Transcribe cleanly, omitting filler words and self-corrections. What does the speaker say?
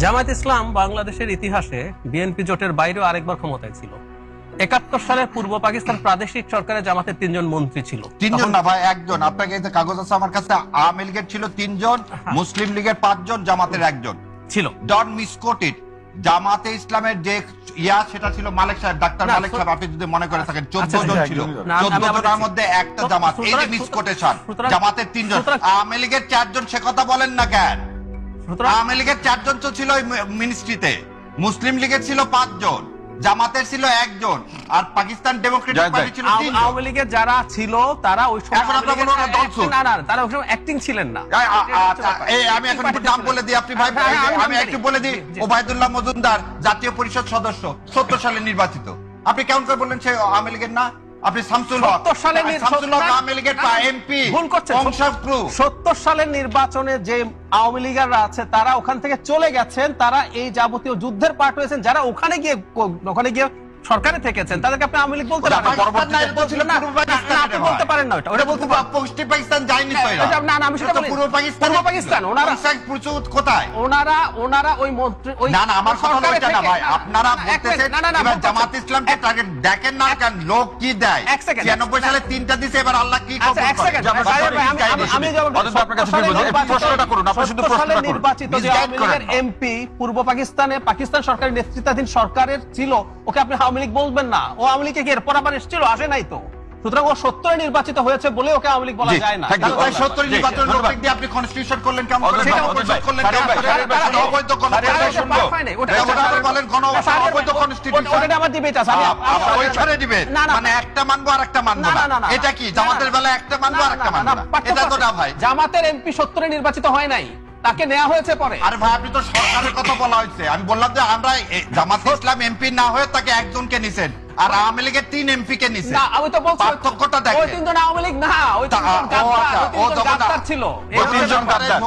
জামায়াত ইসলাম বাংলাদেশের ইতিহাসে বিএনপি জোটের বাইরেও আরেকবার ক্ষমতায় ছিল। ৭১ সালের পূর্ব পাকিস্তান প্রাদেশিক সরকারে জামাতের ৩ জন মন্ত্রী ছিল। ৩ জন না ভাই, একজন। আপনার কাছে কাগজ আছে, আমার কাছে। আওয়ামী লীগের ছিল ৩ জন, মুসলিম লীগের ৫ জন, জামাতের ১ জন ছিল। ডন মিসকোট ইট। জামাতে ইসলামের যে সেটা ছিল মালিক সাহেব, ডাক্তার মালিক সাহেব। আপনি যদি মনে করে থাকেন ১৪ জন ছিল, ১৪ জনের মধ্যে একটা জামাত। এই যে মিসকোটেশন, জামাতের ৩ জন। আওয়ামী লীগের ৪ জন, সে কথা বলেন না কেন? আওয়ামী লীগের ৪ জন তো ছিল মিনিস্ট্রিতে, মুসলিম লীগের ছিল ৫ জন, জামাতের ছিল ১ জন, আর পাকিস্তান ডেমোক্রেটিক পার্টি ছিল ৩ জন। আওয়ামী লীগের যারা ছিল তারা ওই সময় তারা ওই সময় অ্যাক্টিং ছিলেন না। আমি এখন নাম বলে দিই, আপনি ভাই, আমি একটু বলে দিই। ওবায়দুল্লাহ মজুমদার জাতীয় পরিষদ সদস্য, ৭০ সালে নির্বাচিত। আপনি কেমন করে বললেন সে আওয়ামী লীগের না? আপনি শামসুল হক, ৭০ সালে আওয়ামী লীগের এমপি। ভুল করছেন। ৭০ সালের নির্বাচনে যে আওয়ামী লীগাররা আছে তারা ওখান থেকে চলে গেছেন, তারা এই যাবতীয় যুদ্ধের পার্ট হয়েছেন। যারা ওখানে গিয়ে সরকারে থেকেছেন তাদেরকে আপনি আওয়ামী লীগ বলতে পারেন না। আপনি বলতে পারেন না। ওটা বলতে পশ্চিম পাকিস্তান যায়নি তো এরা। না না, আমি সেটা বলি। পূর্ব পাকিস্তান ওনারা কোথায়? ওনারা ওই মন্ত্রী ওই না না, আমার কথা ওইটা না ভাই। আপনারা বলতেছেন এবার জামাত ইসলামকে টার্গেট দেখেন না কেন? লোক কি দেয়? ৯৬ সালে ৩টা দিছে, এবার আল্লাহ কি করবে? নির্বাচিত যে আওয়ামী লীগের এমপি পূর্ব পাকিস্তানে পাকিস্তান সরকারের নেতৃত্বাধীন সরকারের ছিল, ওকে আপনি আওয়ামী লীগ বলবেন না। ও আওয়ামী লীগে কি এরপর আবার এসেছিল? আসে নাই তো। সুতরাং ও ৭০ নির্বাচিত হয়েছে বলে ওকে আওয়ামী লীগ বলা যায় না। ৭০ নির্বাচন লোক দিয়ে আপনি কনস্টিটিউশন করলেন কেমন করে? করলেন কেমন? অবৈধ কোন বলেন, কোন অবৈধ কনস্টিটিউশন। ওটা আমার ডিবেট আছে, আমি ওইখানে দিবেন মানে একটা মানবো আর একটা মানবো না। এটা কি জামাতের বেলা একটা মানবো আর একটা মানবো না? এটা তো না ভাই। জামাতের এমপি ৭০ নির্বাচিত হয় নাই, তাকে নেওয়া হয়েছে পরে। আরে ভাই, আপনি তো সরকারের কথা বলা হয়েছে। আমি বললাম যে আমরা জামাত ইসলাম এমপি না হয়ে তাকে একজনকে নিছেন, আর আওয়ামী লীগের ৩ এমপি কে নিছেন। না, আমি তো বলছি পার্থক্যটা দেখেন। ওই ৩ জন আওয়ামী লীগ না, ওই ৩ জন গাদ্দার ছিল। ওই ৩ জন গাদ্দার।